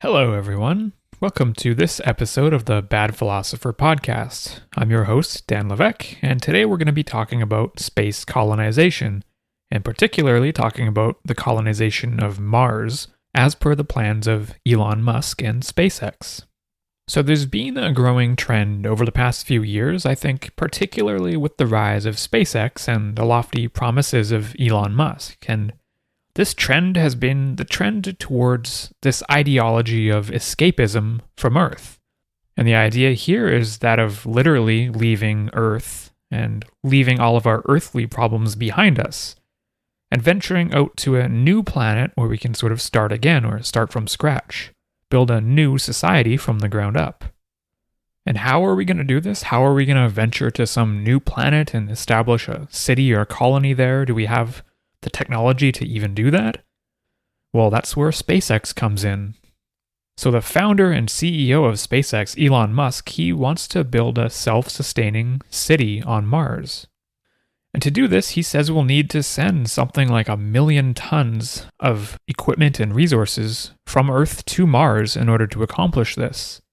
Hello, everyone. Welcome to this episode of the Bad Philosopher Podcast. I'm your host, Dan Levesque, and today we're going to be talking about space colonization, and particularly talking about the colonization of Mars as per the plans of Elon Musk and SpaceX. So there's been a growing trend over the past few years, I think, particularly with the rise of SpaceX and the lofty promises of Elon Musk, and this trend has been the trend towards this ideology of escapism from Earth. And the idea here is that of literally leaving Earth and leaving all of our earthly problems behind us and venturing out to a new planet where we can sort of start again or start from scratch, build a new society from the ground up. And how are we going to do this? How are we going to venture to some new planet and establish a city or a colony there? Do we have the technology to even do that? Well, that's where SpaceX comes in. So the founder and CEO of SpaceX, Elon Musk, he wants to build a self-sustaining city on Mars. And to do this, he says we'll need to send something like 1 million tons of equipment and resources from Earth to Mars in order to accomplish this.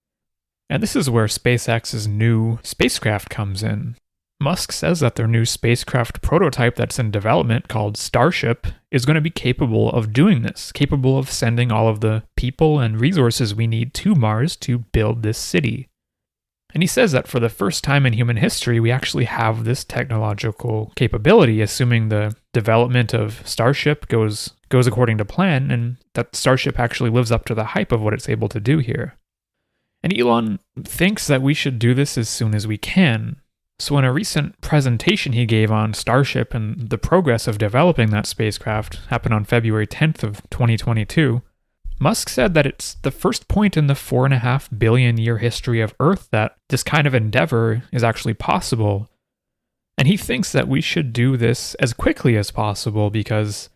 And this is where SpaceX's new spacecraft comes in. Musk says that their new spacecraft prototype that's in development called Starship is going to be capable of doing this, capable of sending all of the people and resources we need to Mars to build this city. And he says that for the first time in human history, we actually have this technological capability, assuming the development of Starship goes according to plan, and that Starship actually lives up to the hype of what it's able to do here. And Elon thinks that we should do this as soon as we can. So in a recent presentation he gave on Starship and the progress of developing that spacecraft, happened on February 10th of 2022, Musk said that it's the first point in the 4.5 billion year history of Earth that this kind of endeavor is actually possible. And he thinks that we should do this as quickly as possible because,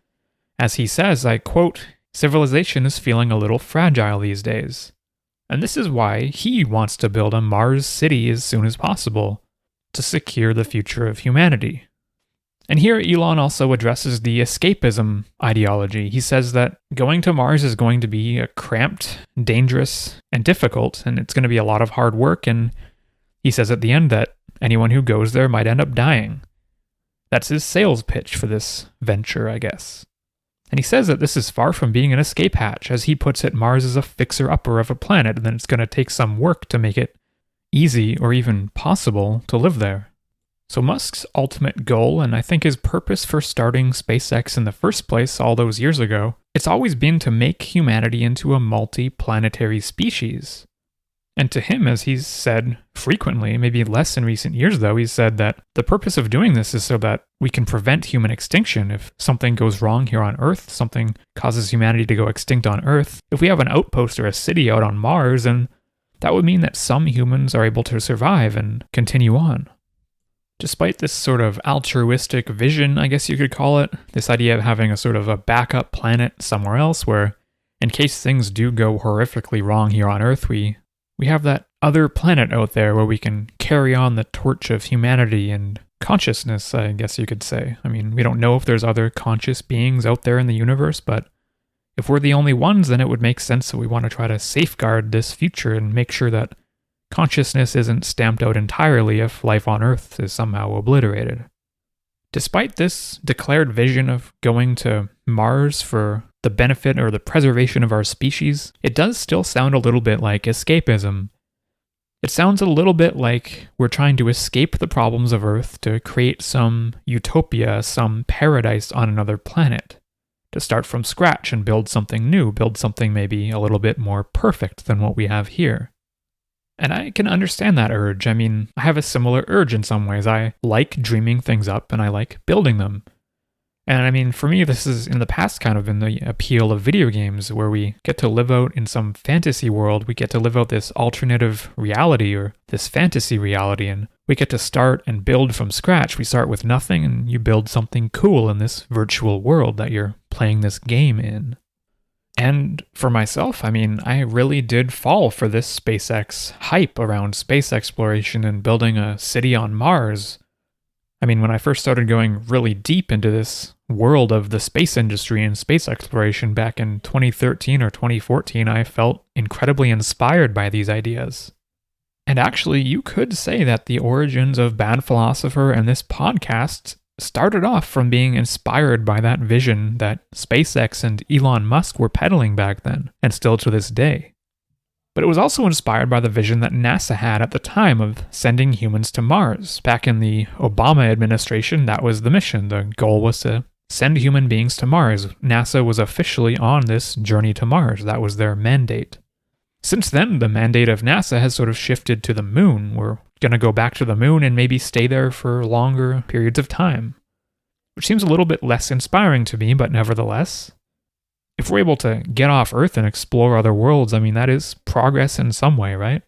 as he says, I quote, "Civilization is feeling a little fragile these days." And this is why he wants to build a Mars city as soon as possible, to secure the future of humanity. And here Elon also addresses the escapism ideology. He says that going to Mars is going to be cramped, dangerous, and difficult, and it's going to be a lot of hard work, and he says at the end that anyone who goes there might end up dying. That's his sales pitch for this venture, I guess. And he says that this is far from being an escape hatch. As he puts it, Mars is a fixer-upper of a planet, and then it's going to take some work to make it easy or even possible to live there. So Musk's ultimate goal, and I think his purpose for starting SpaceX in the first place all those years ago, it's always been to make humanity into a multi-planetary species. And to him, as he's said frequently, maybe less in recent years though, he's said that the purpose of doing this is so that we can prevent human extinction. If something goes wrong here on Earth, something causes humanity to go extinct on Earth, if we have an outpost or a city out on Mars, and that would mean that some humans are able to survive and continue on. Despite this sort of altruistic vision, I guess you could call it, this idea of having a sort of a backup planet somewhere else where, in case things do go horrifically wrong here on Earth, we have that other planet out there where we can carry on the torch of humanity and consciousness, I guess you could say. I mean, we don't know if there's other conscious beings out there in the universe, but if we're the only ones, then it would make sense that we want to try to safeguard this future and make sure that consciousness isn't stamped out entirely if life on Earth is somehow obliterated. Despite this declared vision of going to Mars for the benefit or the preservation of our species, it does still sound a little bit like escapism. It sounds a little bit like we're trying to escape the problems of Earth to create some utopia, some paradise on another planet, to start from scratch and build something new, build something maybe a little bit more perfect than what we have here. And I can understand that urge. I mean, I have a similar urge in some ways. I like dreaming things up and I like building them. And I mean, for me, this is in the past kind of been the appeal of video games where we get to live out in some fantasy world. We get to live out this alternative reality or this fantasy reality, and we get to start and build from scratch. We start with nothing and you build something cool in this virtual world that you're playing this game in. And for myself, I mean, I really did fall for this SpaceX hype around space exploration and building a city on Mars. I mean, when I first started going really deep into this world of the space industry and space exploration back in 2013 or 2014, I felt incredibly inspired by these ideas. And actually, you could say that the origins of Bad Philosopher and this podcast started off from being inspired by that vision that SpaceX and Elon Musk were peddling back then, and still to this day. But it was also inspired by the vision that NASA had at the time of sending humans to Mars. Back in the Obama administration, that was the mission. The goal was to send human beings to Mars. NASA was officially on this journey to Mars. That was their mandate. Since then, the mandate of NASA has sort of shifted to the moon. We're going to go back to the moon and maybe stay there for longer periods of time, which seems a little bit less inspiring to me, but nevertheless, if we're able to get off Earth and explore other worlds, I mean, that is progress in some way, right?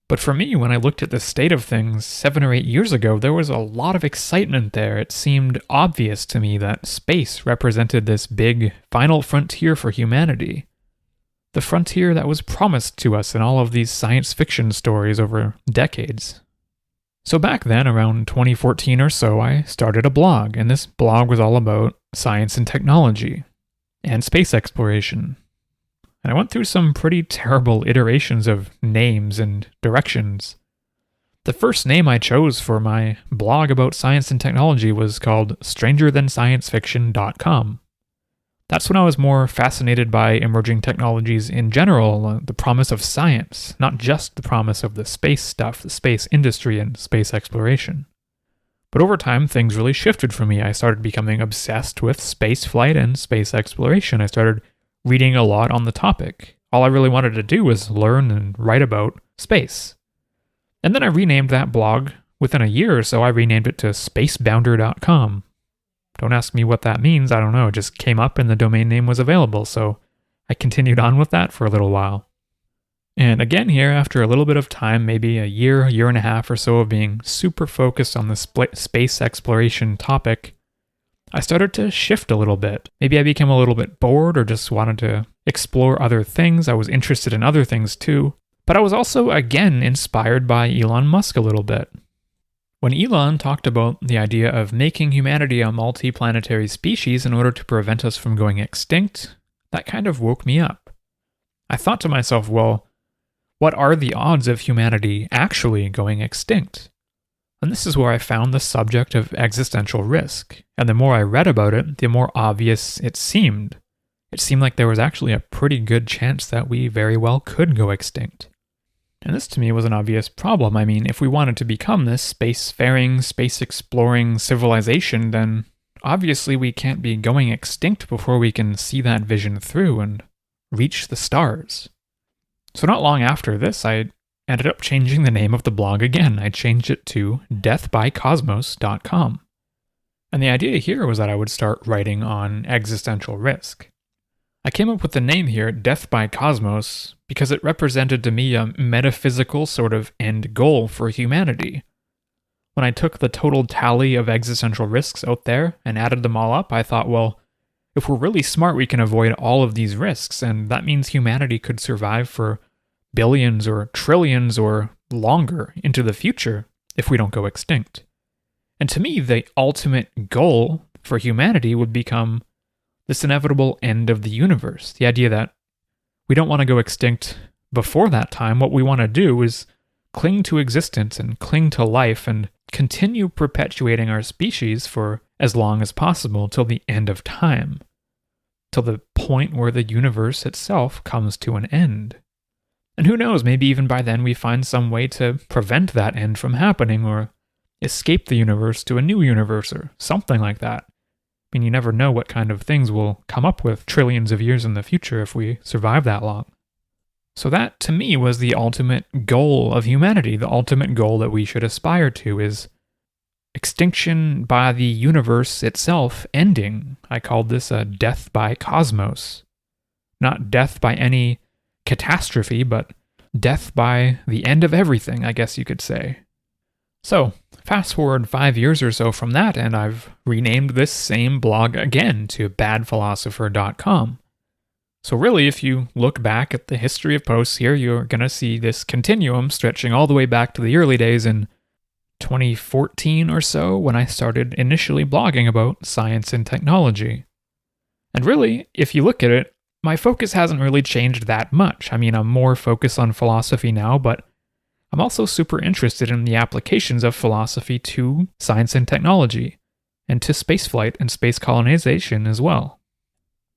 But for me, when I looked at the state of things 7 or 8 years ago, there was a lot of excitement there. It seemed obvious to me that space represented this big final frontier for humanity. The frontier that was promised to us in all of these science fiction stories over decades. So back then, around 2014 or so, I started a blog, and this blog was all about science and technology and space exploration. And I went through some pretty terrible iterations of names and directions. The first name I chose for my blog about science and technology was called strangerthansciencefiction.com. That's when I was more fascinated by emerging technologies in general, the promise of science, not just the promise of the space stuff, the space industry and space exploration. But over time, things really shifted for me. I started becoming obsessed with space flight and space exploration. I started reading a lot on the topic. All I really wanted to do was learn and write about space. And then I renamed that blog. Within a year or so, I renamed it to spacebounder.com. Don't ask me what that means, I don't know. It just came up and the domain name was available, so I continued on with that for a little while. And again here, after a little bit of time, maybe a year and a half or so of being super focused on the space exploration topic, I started to shift a little bit. Maybe I became a little bit bored or just wanted to explore other things. I was interested in other things too. But I was also, again, inspired by Elon Musk a little bit. When Elon talked about the idea of making humanity a multi-planetary species in order to prevent us from going extinct, that kind of woke me up. I thought to myself, well, what are the odds of humanity actually going extinct? And this is where I found the subject of existential risk. And the more I read about it, the more obvious it seemed. It seemed like there was actually a pretty good chance that we very well could go extinct. And this to me was an obvious problem. I mean, if we wanted to become this spacefaring, space-exploring civilization, then obviously we can't be going extinct before we can see that vision through and reach the stars. So not long after this, I ended up changing the name of the blog again. I changed it to deathbycosmos.com. And the idea here was that I would start writing on existential risk. I came up with the name here, Death by Cosmos, because it represented to me a metaphysical sort of end goal for humanity. When I took the total tally of existential risks out there and added them all up, I thought, well, if we're really smart, we can avoid all of these risks, and that means humanity could survive for billions or trillions or longer into the future if we don't go extinct. And to me, the ultimate goal for humanity would become this inevitable end of the universe. The idea that we don't want to go extinct before that time. What we want to do is cling to existence and cling to life and continue perpetuating our species for as long as possible till the end of time, till the point where the universe itself comes to an end. And who knows, maybe even by then we find some way to prevent that end from happening or escape the universe to a new universe or something like that. I mean, you never know what kind of things we'll come up with trillions of years in the future if we survive that long. So that, to me, was the ultimate goal of humanity. The ultimate goal that we should aspire to is extinction by the universe itself ending. I called this a death by cosmos. Not death by any catastrophe, but death by the end of everything, I guess you could say. So, fast forward 5 years or so from that, and I've renamed this same blog again to badphilosopher.com. So really, if you look back at the history of posts here, you're going to see this continuum stretching all the way back to the early days in 2014 or so when I started initially blogging about science and technology. And really, if you look at it, my focus hasn't really changed that much. I mean, I'm more focused on philosophy now, but I'm also super interested in the applications of philosophy to science and technology, and to spaceflight and space colonization as well.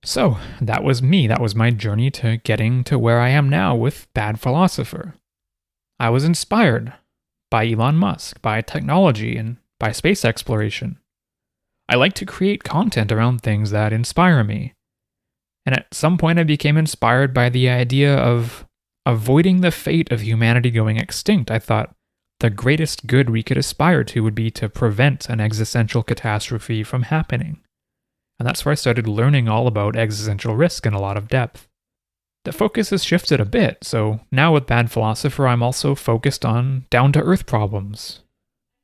So, that was me. That was my journey to getting to where I am now with Bad Philosopher. I was inspired by Elon Musk, by technology, and by space exploration. I like to create content around things that inspire me. And at some point I became inspired by the idea of avoiding the fate of humanity going extinct. I thought the greatest good we could aspire to would be to prevent an existential catastrophe from happening. And that's where I started learning all about existential risk in a lot of depth. The focus has shifted a bit, so now with Bad Philosopher I'm also focused on down-to-earth problems.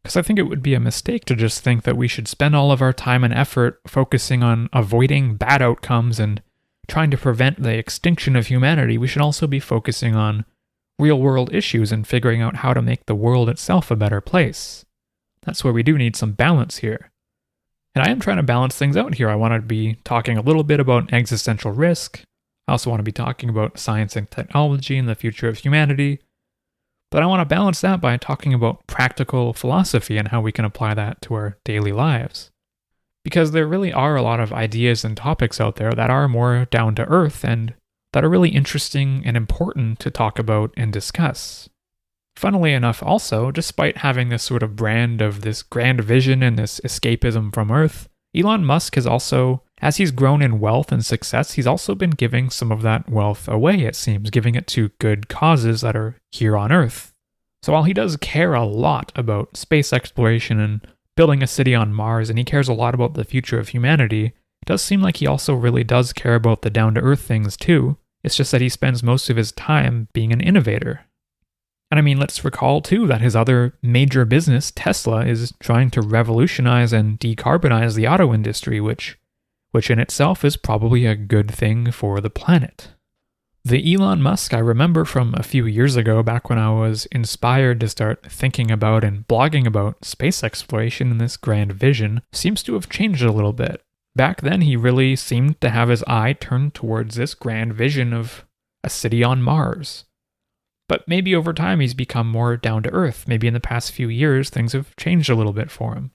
Because I think it would be a mistake to just think that we should spend all of our time and effort focusing on avoiding bad outcomes and trying to prevent the extinction of humanity. We should also be focusing on real-world issues and figuring out how to make the world itself a better place. That's where we do need some balance here. And I am trying to balance things out here. I want to be talking a little bit about existential risk. I also want to be talking about science and technology and the future of humanity. But I want to balance that by talking about practical philosophy and how we can apply that to our daily lives. Because there really are a lot of ideas and topics out there that are more down to earth and that are really interesting and important to talk about and discuss. Funnily enough, also, despite having this sort of brand of this grand vision and this escapism from Earth, Elon Musk has also, as he's grown in wealth and success, he's also been giving some of that wealth away, it seems, giving it to good causes that are here on Earth. So while he does care a lot about space exploration and building a city on Mars, and he cares a lot about the future of humanity, it does seem like he also really does care about the down-to-earth things too. It's just that he spends most of his time being an innovator. And I mean, let's recall too that his other major business, Tesla, is trying to revolutionize and decarbonize the auto industry, which in itself is probably a good thing for the planet. The Elon Musk I remember from a few years ago, back when I was inspired to start thinking about and blogging about space exploration and this grand vision, seems to have changed a little bit. Back then, he really seemed to have his eye turned towards this grand vision of a city on Mars. But maybe over time he's become more down to earth. Maybe in the past few years things have changed a little bit for him.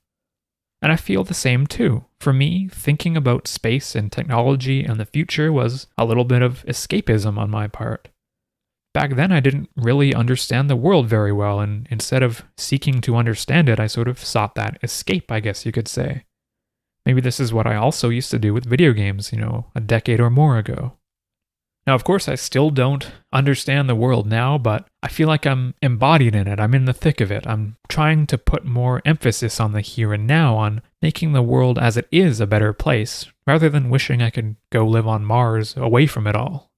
And I feel the same too. For me, thinking about space and technology and the future was a little bit of escapism on my part. Back then I didn't really understand the world very well, and instead of seeking to understand it, I sort of sought that escape, I guess you could say. Maybe this is what I also used to do with video games, a decade or more ago. Now, of course, I still don't understand the world now, but I feel like I'm embodied in it. I'm in the thick of it. I'm trying to put more emphasis on the here and now, on making the world as it is a better place, rather than wishing I could go live on Mars away from it all.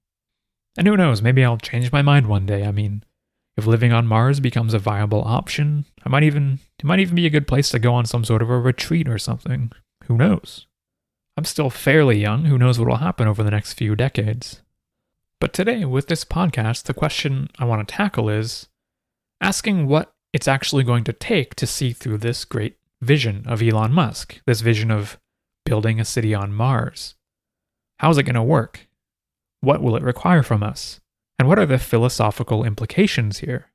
And who knows, maybe I'll change my mind one day. I mean, if living on Mars becomes a viable option, it might even be a good place to go on some sort of a retreat or something. Who knows? I'm still fairly young. Who knows what will happen over the next few decades? But today, with this podcast, the question I want to tackle is asking what it's actually going to take to see through this great vision of Elon Musk, this vision of building a city on Mars. How's it going to work? What will it require from us? And what are the philosophical implications here?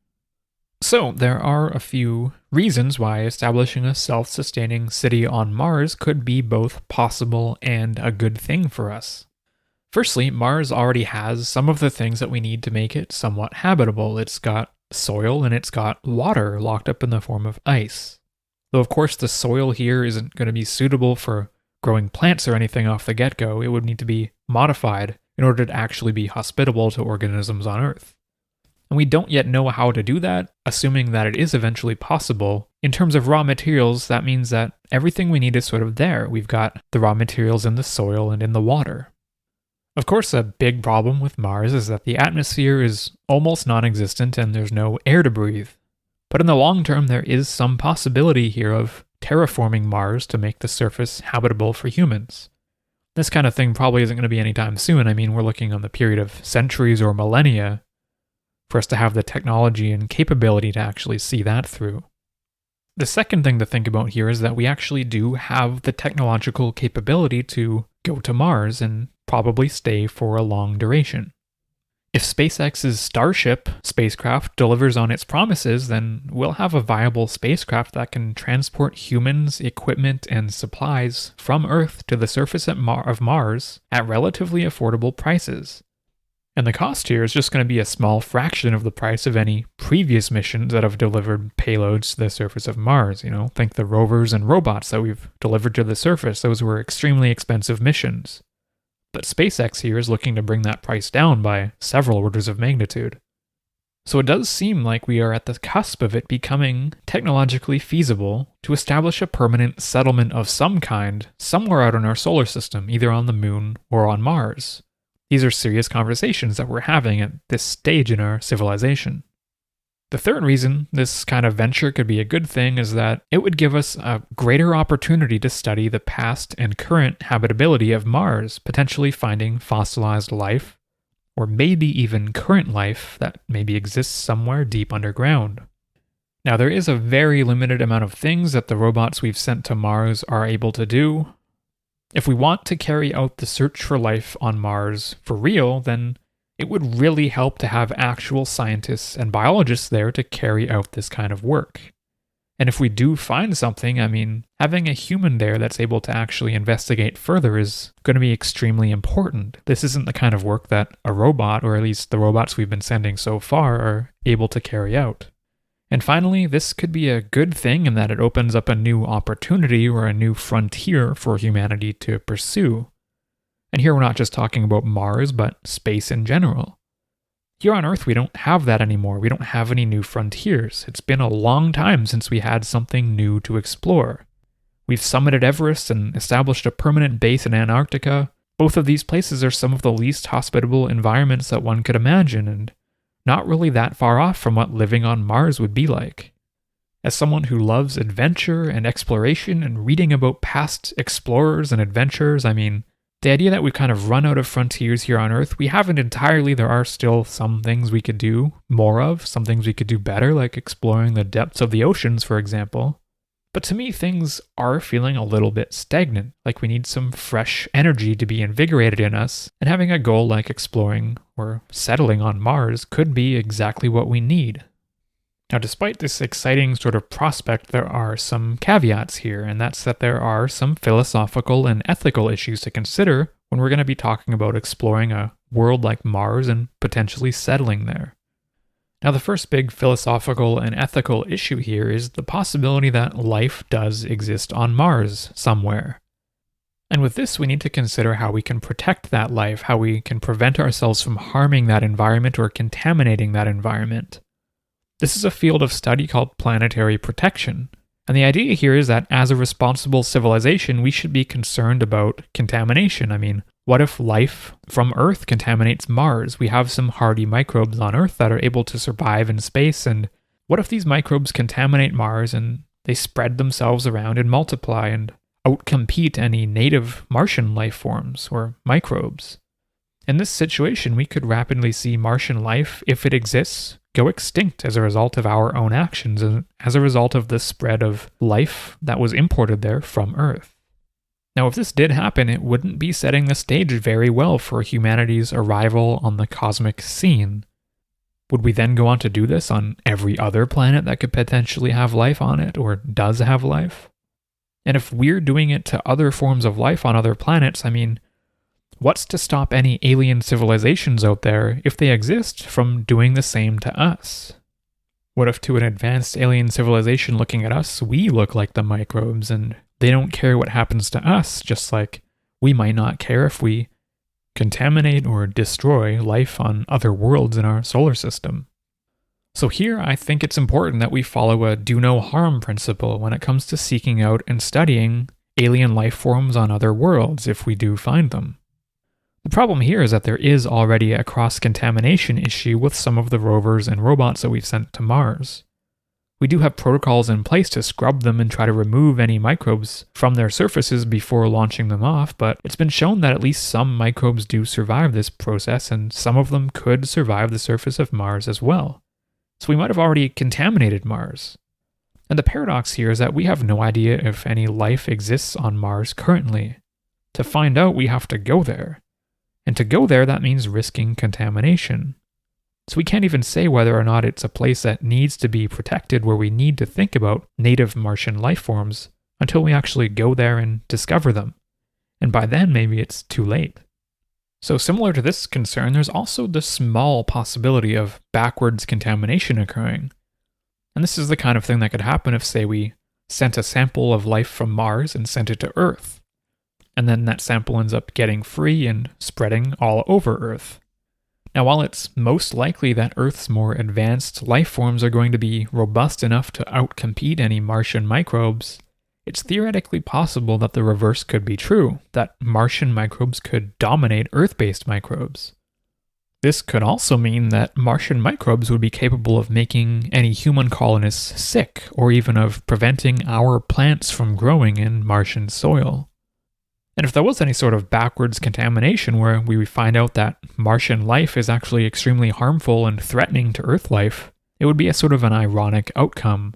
So, there are a few reasons why establishing a self-sustaining city on Mars could be both possible and a good thing for us. Firstly, Mars already has some of the things that we need to make it somewhat habitable. It's got soil and it's got water locked up in the form of ice. Though of course the soil here isn't going to be suitable for growing plants or anything off the get-go. It would need to be modified in order to actually be hospitable to organisms on Earth. And we don't yet know how to do that, assuming that it is eventually possible. In terms of raw materials, that means that everything we need is sort of there. We've got the raw materials in the soil and in the water. Of course, a big problem with Mars is that the atmosphere is almost non-existent and there's no air to breathe. But in the long term, there is some possibility here of terraforming Mars to make the surface habitable for humans. This kind of thing probably isn't going to be anytime soon. I mean, we're looking on the period of centuries or millennia for us to have the technology and capability to actually see that through. The second thing to think about here is that we actually do have the technological capability to go to Mars and probably stay for a long duration. If SpaceX's Starship spacecraft delivers on its promises, then we'll have a viable spacecraft that can transport humans, equipment, and supplies from Earth to the surface of Mars at relatively affordable prices. And the cost here is just going to be a small fraction of the price of any previous missions that have delivered payloads to the surface of Mars. Think the rovers and robots that we've delivered to the surface. Those were extremely expensive missions. But SpaceX here is looking to bring that price down by several orders of magnitude. So it does seem like we are at the cusp of it becoming technologically feasible to establish a permanent settlement of some kind somewhere out in our solar system, either on the moon or on Mars. These are serious conversations that we're having at this stage in our civilization. The third reason this kind of venture could be a good thing is that it would give us a greater opportunity to study the past and current habitability of Mars, potentially finding fossilized life, or maybe even current life that maybe exists somewhere deep underground. Now, there is a very limited amount of things that the robots we've sent to Mars are able to do. If we want to carry out the search for life on Mars for real, then it would really help to have actual scientists and biologists there to carry out this kind of work. And if we do find something, having a human there that's able to actually investigate further is going to be extremely important. This isn't the kind of work that a robot, or at least the robots we've been sending so far, are able to carry out. And finally, this could be a good thing in that it opens up a new opportunity or a new frontier for humanity to pursue. And here we're not just talking about Mars, but space in general. Here on Earth, we don't have that anymore. We don't have any new frontiers. It's been a long time since we had something new to explore. We've summited Everest and established a permanent base in Antarctica. Both of these places are some of the least hospitable environments that one could imagine, and not really that far off from what living on Mars would be like. As someone who loves adventure and exploration and reading about past explorers and adventurers, the idea that we've kind of run out of frontiers here on Earth, we haven't entirely. There are still some things we could do more of, some things we could do better, like exploring the depths of the oceans, for example. But to me, things are feeling a little bit stagnant, like we need some fresh energy to be invigorated in us, and having a goal like exploring or settling on Mars could be exactly what we need. Now, despite this exciting sort of prospect, there are some caveats here, and that's that there are some philosophical and ethical issues to consider when we're going to be talking about exploring a world like Mars and potentially settling there. Now, the first big philosophical and ethical issue here is the possibility that life does exist on Mars somewhere. And with this, we need to consider how we can protect that life, how we can prevent ourselves from harming that environment or contaminating that environment. This is a field of study called planetary protection. And the idea here is that as a responsible civilization, we should be concerned about contamination. What if life from Earth contaminates Mars? We have some hardy microbes on Earth that are able to survive in space, and what if these microbes contaminate Mars and they spread themselves around and multiply and outcompete any native Martian life forms or microbes? In this situation, we could rapidly see Martian life, if it exists, go extinct as a result of our own actions and as a result of the spread of life that was imported there from Earth. Now, if this did happen, it wouldn't be setting the stage very well for humanity's arrival on the cosmic scene. Would we then go on to do this on every other planet that could potentially have life on it, or does have life? And if we're doing it to other forms of life on other planets, what's to stop any alien civilizations out there, if they exist, from doing the same to us? What if to an advanced alien civilization looking at us, we look like the microbes and they don't care what happens to us, just like we might not care if we contaminate or destroy life on other worlds in our solar system? So here, I think it's important that we follow a do no harm principle when it comes to seeking out and studying alien life forms on other worlds if we do find them. The problem here is that there is already a cross-contamination issue with some of the rovers and robots that we've sent to Mars. We do have protocols in place to scrub them and try to remove any microbes from their surfaces before launching them off, but it's been shown that at least some microbes do survive this process, and some of them could survive the surface of Mars as well. So we might have already contaminated Mars. And the paradox here is that we have no idea if any life exists on Mars currently. To find out, we have to go there. And to go there, that means risking contamination. So we can't even say whether or not it's a place that needs to be protected, where we need to think about native Martian life forms until we actually go there and discover them. And by then, maybe it's too late. So similar to this concern, there's also the small possibility of backwards contamination occurring. And this is the kind of thing that could happen if, say, we sent a sample of life from Mars and sent it to Earth. And then that sample ends up getting free and spreading all over Earth. Now, while it's most likely that Earth's more advanced life forms are going to be robust enough to outcompete any Martian microbes, it's theoretically possible that the reverse could be true, that Martian microbes could dominate Earth-based microbes. This could also mean that Martian microbes would be capable of making any human colonists sick, or even of preventing our plants from growing in Martian soil. And if there was any sort of backwards contamination where we find out that Martian life is actually extremely harmful and threatening to Earth life, it would be a sort of an ironic outcome.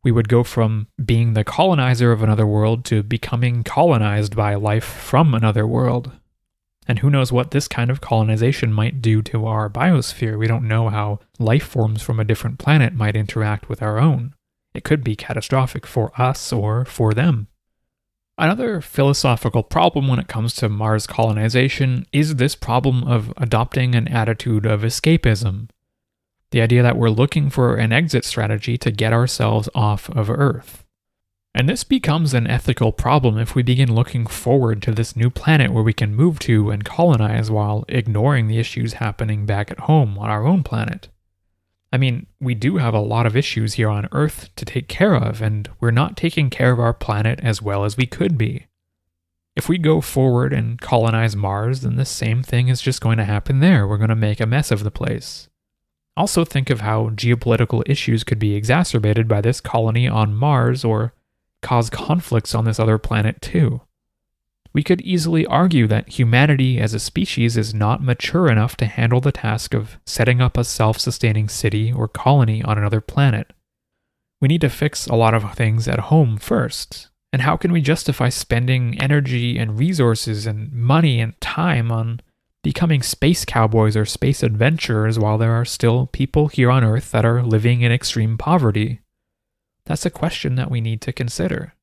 We would go from being the colonizer of another world to becoming colonized by life from another world. And who knows what this kind of colonization might do to our biosphere. We don't know how life forms from a different planet might interact with our own. It could be catastrophic for us or for them. Another philosophical problem when it comes to Mars colonization is this problem of adopting an attitude of escapism. The idea that we're looking for an exit strategy to get ourselves off of Earth. And this becomes an ethical problem if we begin looking forward to this new planet where we can move to and colonize while ignoring the issues happening back at home on our own planet. I mean, we do have a lot of issues here on Earth to take care of, and we're not taking care of our planet as well as we could be. If we go forward and colonize Mars, then the same thing is just going to happen there. We're going to make a mess of the place. Also think of how geopolitical issues could be exacerbated by this colony on Mars or cause conflicts on this other planet too. We could easily argue that humanity as a species is not mature enough to handle the task of setting up a self-sustaining city or colony on another planet. We need to fix a lot of things at home first. And how can we justify spending energy and resources and money and time on becoming space cowboys or space adventurers while there are still people here on Earth that are living in extreme poverty? That's a question that we need to consider.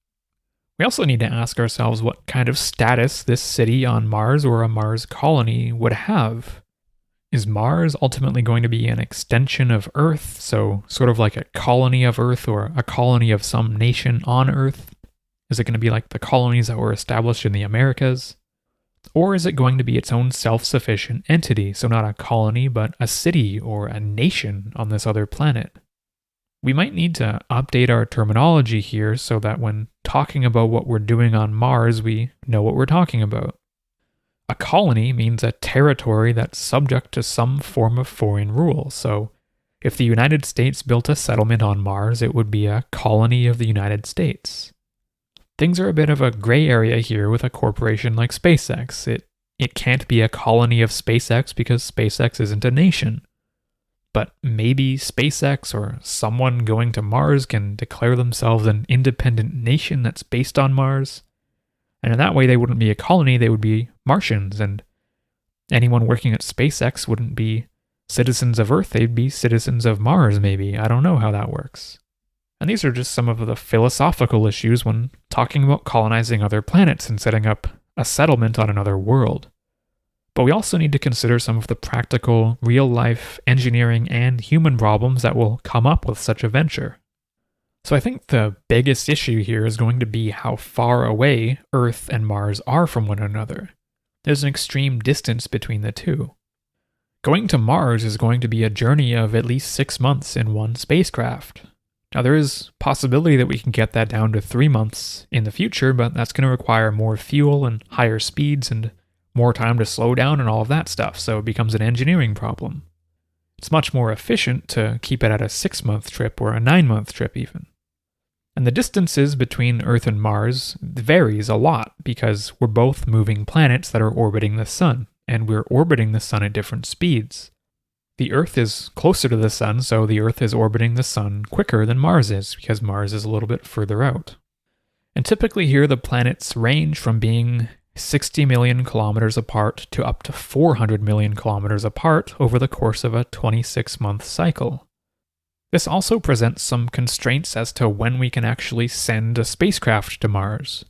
We also need to ask ourselves what kind of status this city on Mars or a Mars colony would have. Is Mars ultimately going to be an extension of Earth, so sort of like a colony of Earth or a colony of some nation on Earth? Is it going to be like the colonies that were established in the Americas? Or is it going to be its own self-sufficient entity, so not a colony, but a city or a nation on this other planet? We might need to update our terminology here so that when talking about what we're doing on Mars, we know what we're talking about. A colony means a territory that's subject to some form of foreign rule. So if the United States built a settlement on Mars, it would be a colony of the United States. Things are a bit of a gray area here with a corporation like SpaceX. It can't be a colony of SpaceX because SpaceX isn't a nation. But maybe SpaceX or someone going to Mars can declare themselves an independent nation that's based on Mars. And in that way, they wouldn't be a colony, they would be Martians. And anyone working at SpaceX wouldn't be citizens of Earth, they'd be citizens of Mars, maybe. I don't know how that works. And these are just some of the philosophical issues when talking about colonizing other planets and setting up a settlement on another world. But we also need to consider some of the practical, real-life engineering and human problems that will come up with such a venture. So I think the biggest issue here is going to be how far away Earth and Mars are from one another. There's an extreme distance between the two. Going to Mars is going to be a journey of at least 6 months in one spacecraft. Now there is possibility that we can get that down to 3 months in the future, but that's going to require more fuel and higher speeds and more time to slow down and all of that stuff, so it becomes an engineering problem. It's much more efficient to keep it at a 6-month trip or a 9-month trip even. And the distances between Earth and Mars varies a lot because we're both moving planets that are orbiting the sun, and we're orbiting the sun at different speeds. the Earth is closer to the Sun, so the Earth is orbiting the Sun quicker than Mars is, because Mars is a little bit further out. And typically here, the planets range from being 60 million kilometers apart to up to 400 million kilometers apart over the course of a 26-month cycle. This also presents some constraints as to when we can actually send a spacecraft to Mars.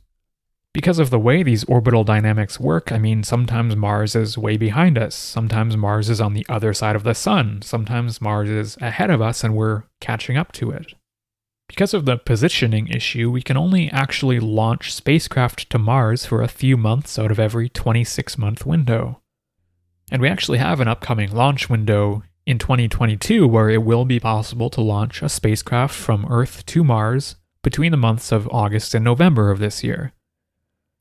Because of the way these orbital dynamics work, sometimes Mars is way behind us, sometimes Mars is on the other side of the Sun, sometimes Mars is ahead of us and we're catching up to it. Because of the positioning issue, we can only actually launch spacecraft to Mars for a few months out of every 26-month window. And we actually have an upcoming launch window in 2022 where it will be possible to launch a spacecraft from Earth to Mars between the months of August and November of this year.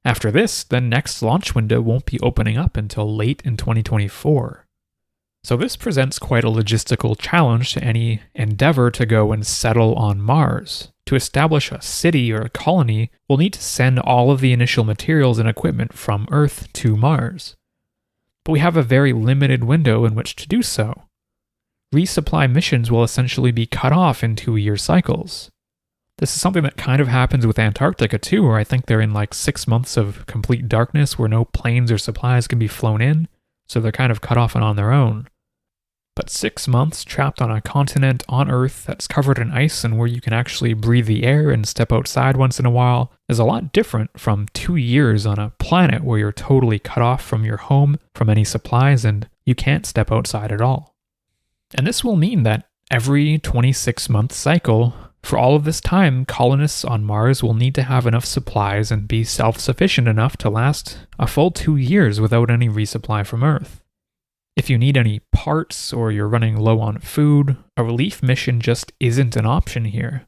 After this, the next launch window won't be opening up until late in 2024. So this presents quite a logistical challenge to any endeavor to go and settle on Mars. To establish a city or a colony, we'll need to send all of the initial materials and equipment from Earth to Mars. But we have a very limited window in which to do so. Resupply missions will essentially be cut off in 2-year cycles. This is something that kind of happens with Antarctica too, where I think they're in 6 months of complete darkness where no planes or supplies can be flown in, so they're kind of cut off and on their own. But 6 months trapped on a continent on Earth that's covered in ice and where you can actually breathe the air and step outside once in a while is a lot different from 2 years on a planet where you're totally cut off from your home, from any supplies, and you can't step outside at all. And this will mean that every 26-month cycle, for all of this time, colonists on Mars will need to have enough supplies and be self-sufficient enough to last a full 2 years without any resupply from Earth. If you need any parts or you're running low on food, a relief mission just isn't an option here.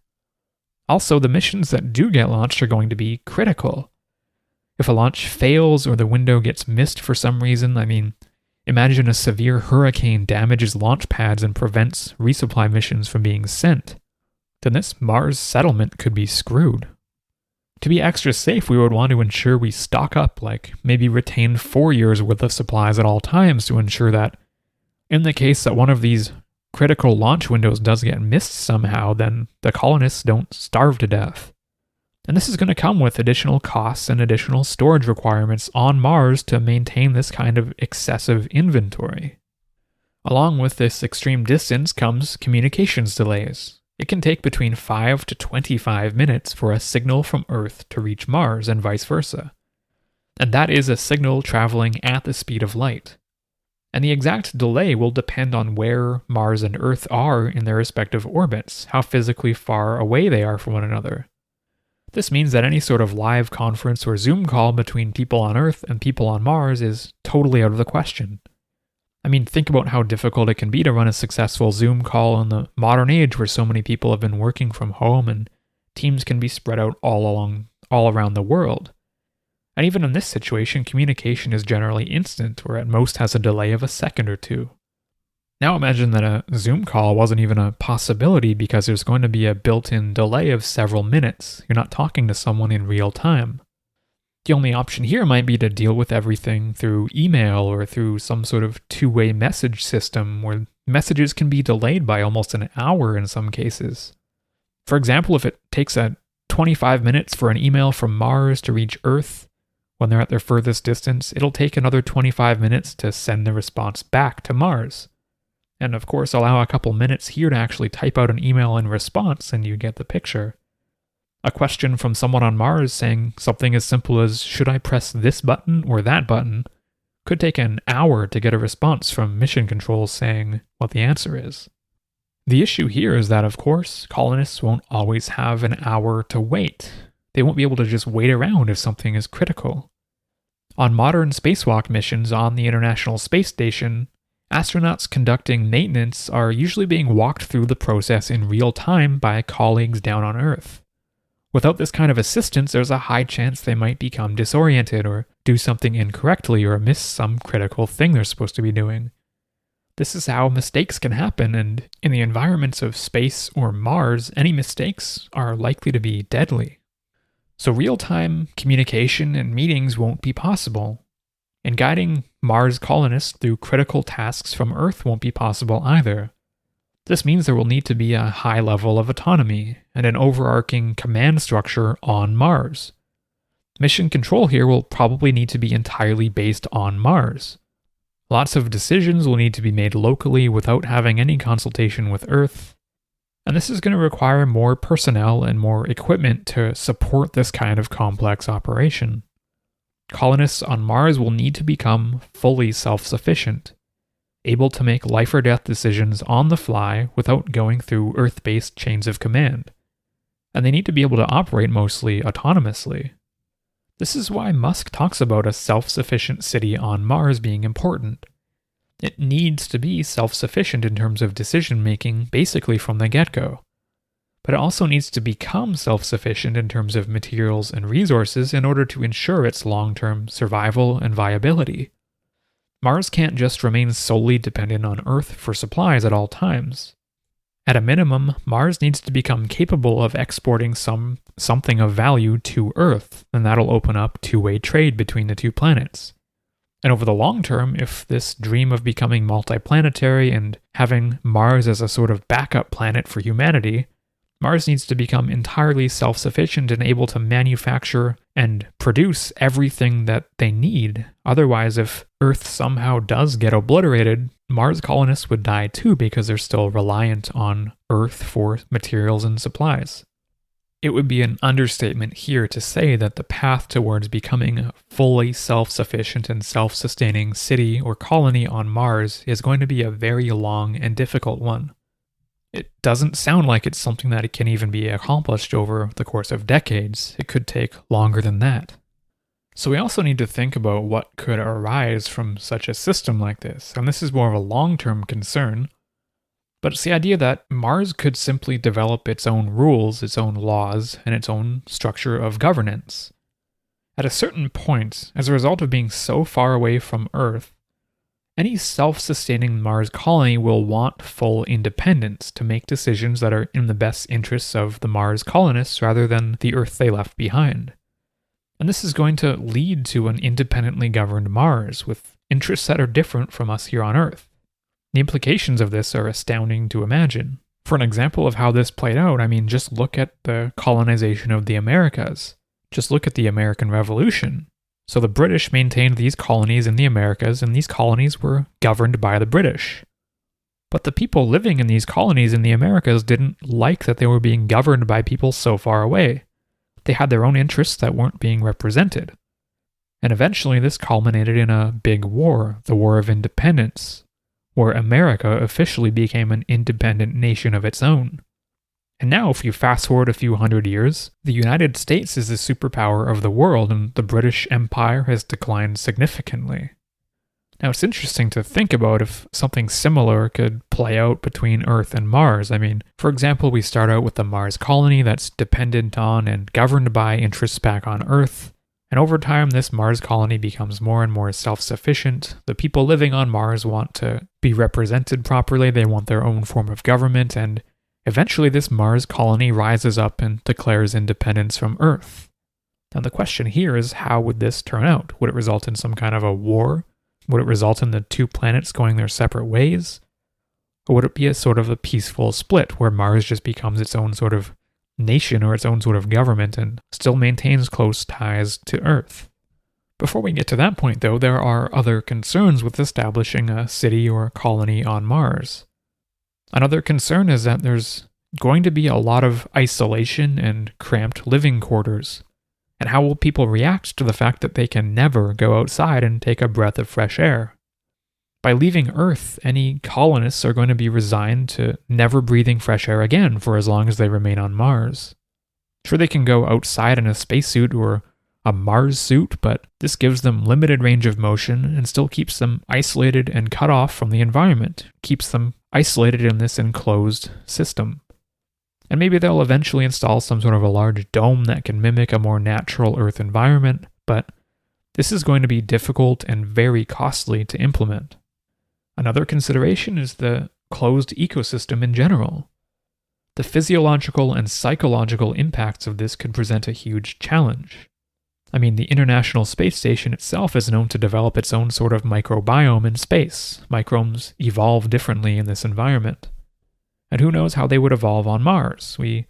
Also, the missions that do get launched are going to be critical. If a launch fails or the window gets missed for some reason, imagine a severe hurricane damages launch pads and prevents resupply missions from being sent. Then this Mars settlement could be screwed. To be extra safe, we would want to ensure we stock up, maybe retain 4 years worth of supplies at all times to ensure that in the case that one of these critical launch windows does get missed somehow, then the colonists don't starve to death. And this is going to come with additional costs and additional storage requirements on Mars to maintain this kind of excessive inventory. Along with this extreme distance comes communications delays. It can take between 5 to 25 minutes for a signal from Earth to reach Mars and vice versa. And that is a signal traveling at the speed of light. And the exact delay will depend on where Mars and Earth are in their respective orbits, how physically far away they are from one another. This means that any sort of live conference or Zoom call between people on Earth and people on Mars is totally out of the question. Think about how difficult it can be to run a successful Zoom call in the modern age where so many people have been working from home and teams can be spread out all around the world. And even in this situation, communication is generally instant, or at most has a delay of a second or two. Now imagine that a Zoom call wasn't even a possibility because there's going to be a built-in delay of several minutes. You're not talking to someone in real time. The only option here might be to deal with everything through email or through some sort of two-way message system where messages can be delayed by almost an hour in some cases. For example, if it takes 25 minutes for an email from Mars to reach Earth when they're at their furthest distance, it'll take another 25 minutes to send the response back to Mars. And of course, allow a couple minutes here to actually type out an email in response and you get the picture. A question from someone on Mars saying something as simple as, should I press this button or that button, could take an hour to get a response from mission controls saying what the answer is. The issue here is that, of course, colonists won't always have an hour to wait. They won't be able to just wait around if something is critical. On modern spacewalk missions on the International Space Station, astronauts conducting maintenance are usually being walked through the process in real time by colleagues down on Earth. Without this kind of assistance, there's a high chance they might become disoriented or do something incorrectly or miss some critical thing they're supposed to be doing. This is how mistakes can happen, and in the environments of space or Mars, any mistakes are likely to be deadly. So real-time communication and meetings won't be possible. And guiding Mars colonists through critical tasks from Earth won't be possible either. This means there will need to be a high level of autonomy and an overarching command structure on Mars. Mission control here will probably need to be entirely based on Mars. Lots of decisions will need to be made locally without having any consultation with Earth, and this is going to require more personnel and more equipment to support this kind of complex operation. Colonists on Mars will need to become fully self-sufficient, able to make life or death decisions on the fly without going through Earth-based chains of command, and they need to be able to operate mostly autonomously. This is why Musk talks about a self-sufficient city on Mars being important. It needs to be self-sufficient in terms of decision-making basically from the get-go. But it also needs to become self-sufficient in terms of materials and resources in order to ensure its long-term survival and viability. Mars can't just remain solely dependent on Earth for supplies at all times. At a minimum, Mars needs to become capable of exporting something of value to Earth, and that'll open up two-way trade between the two planets. And over the long term, if this dream of becoming multi-planetary and having Mars as a sort of backup planet for humanity, Mars needs to become entirely self-sufficient and able to manufacture and produce everything that they need. Otherwise, if Earth somehow does get obliterated, Mars colonists would die too because they're still reliant on Earth for materials and supplies. It would be an understatement here to say that the path towards becoming a fully self-sufficient and self-sustaining city or colony on Mars is going to be a very long and difficult one. It doesn't sound like it's something that can even be accomplished over the course of decades. It could take longer than that. So we also need to think about what could arise from such a system like this, and this is more of a long-term concern. But it's the idea that Mars could simply develop its own rules, its own laws, and its own structure of governance. At a certain point, as a result of being so far away from Earth, any self-sustaining Mars colony will want full independence to make decisions that are in the best interests of the Mars colonists rather than the Earth they left behind. And this is going to lead to an independently governed Mars with interests that are different from us here on Earth. The implications of this are astounding to imagine. For an example of how this played out, just look at the colonization of the Americas. Just look at the American Revolution. So the British maintained these colonies in the Americas, and these colonies were governed by the British. But the people living in these colonies in the Americas didn't like that they were being governed by people so far away. They had their own interests that weren't being represented. And eventually this culminated in a big war, the War of Independence, where America officially became an independent nation of its own. And now, if you fast forward a few hundred years, the United States is the superpower of the world, and the British Empire has declined significantly. Now, it's interesting to think about if something similar could play out between Earth and Mars. For example, we start out with the Mars colony that's dependent on and governed by interests back on Earth, and over time, this Mars colony becomes more and more self-sufficient. The people living on Mars want to be represented properly, they want their own form of government, and eventually this Mars colony rises up and declares independence from Earth. Now the question here is, how would this turn out? Would it result in some kind of a war? Would it result in the two planets going their separate ways? Or would it be a sort of a peaceful split where Mars just becomes its own sort of nation or its own sort of government and still maintains close ties to Earth? Before we get to that point though, there are other concerns with establishing a city or a colony on Mars. Another concern is that there's going to be a lot of isolation and cramped living quarters. And how will people react to the fact that they can never go outside and take a breath of fresh air? By leaving Earth, any colonists are going to be resigned to never breathing fresh air again for as long as they remain on Mars. Sure, they can go outside in a spacesuit or a Mars suit, but this gives them limited range of motion and still keeps them isolated and cut off from the environment, keeps them isolated in this enclosed system. And maybe they'll eventually install some sort of a large dome that can mimic a more natural Earth environment, but this is going to be difficult and very costly to implement. Another consideration is the closed ecosystem in general. The physiological and psychological impacts of this could present a huge challenge. I mean, the International Space Station itself is known to develop its own sort of microbiome in space. Microbes evolve differently in this environment. And who knows how they would evolve on Mars? We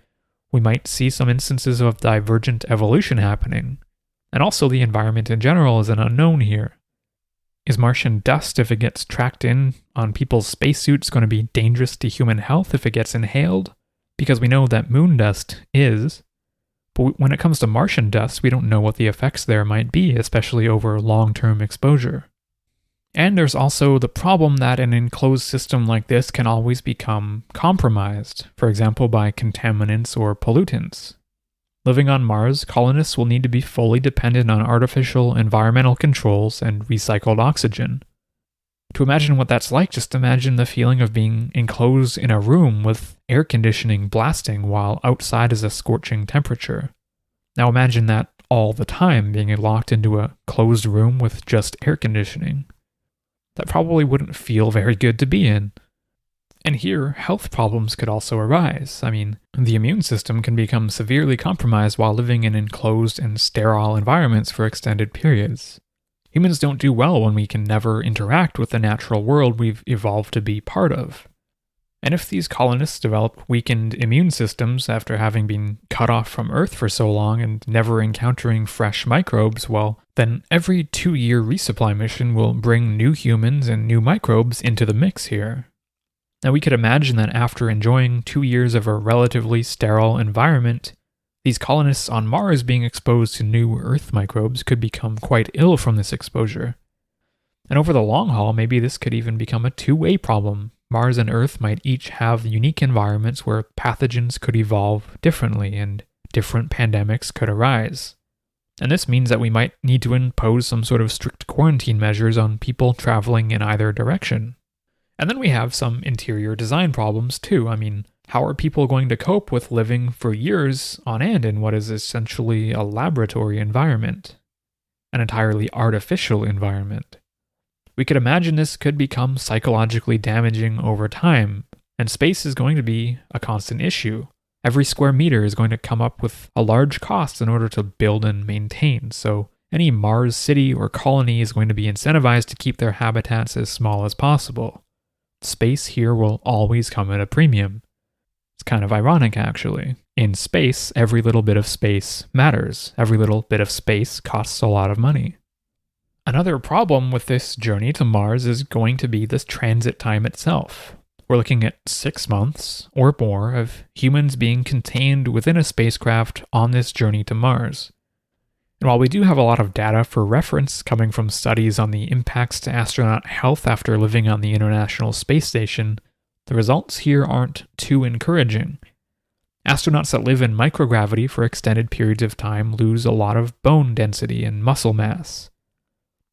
might see some instances of divergent evolution happening. And also the environment in general is an unknown here. Is Martian dust, if it gets tracked in on people's spacesuits, going to be dangerous to human health if it gets inhaled? Because we know that moon dust is. But when it comes to Martian dust, we don't know what the effects there might be, especially over long-term exposure. And there's also the problem that an enclosed system like this can always become compromised, for example by contaminants or pollutants. Living on Mars, colonists will need to be fully dependent on artificial environmental controls and recycled oxygen. To imagine what that's like, just imagine the feeling of being enclosed in a room with air conditioning blasting while outside is a scorching temperature. Now imagine that all the time, being locked into a closed room with just air conditioning. That probably wouldn't feel very good to be in. And here, health problems could also arise. I mean, the immune system can become severely compromised while living in enclosed and sterile environments for extended periods. Humans don't do well when we can never interact with the natural world we've evolved to be part of. And if these colonists develop weakened immune systems after having been cut off from Earth for so long and never encountering fresh microbes, well, then every 2-year resupply mission will bring new humans and new microbes into the mix here. Now we could imagine that after enjoying 2 years of a relatively sterile environment, these colonists on Mars being exposed to new Earth microbes could become quite ill from this exposure. And over the long haul, maybe this could even become a two-way problem. Mars and Earth might each have unique environments where pathogens could evolve differently and different pandemics could arise. And this means that we might need to impose some sort of strict quarantine measures on people traveling in either direction. And then we have some interior design problems too. I mean, how are people going to cope with living for years on end in what is essentially a laboratory environment? An entirely artificial environment. We could imagine this could become psychologically damaging over time, and space is going to be a constant issue. Every square meter is going to come up with a large cost in order to build and maintain, so any Mars city or colony is going to be incentivized to keep their habitats as small as possible. Space here will always come at a premium. It's kind of ironic, actually. In space, every little bit of space matters. Every little bit of space costs a lot of money. Another problem with this journey to Mars is going to be this transit time itself. We're looking at 6 months or more of humans being contained within a spacecraft on this journey to Mars. And while we do have a lot of data for reference coming from studies on the impacts to astronaut health after living on the International Space Station, the results here aren't too encouraging. Astronauts that live in microgravity for extended periods of time lose a lot of bone density and muscle mass.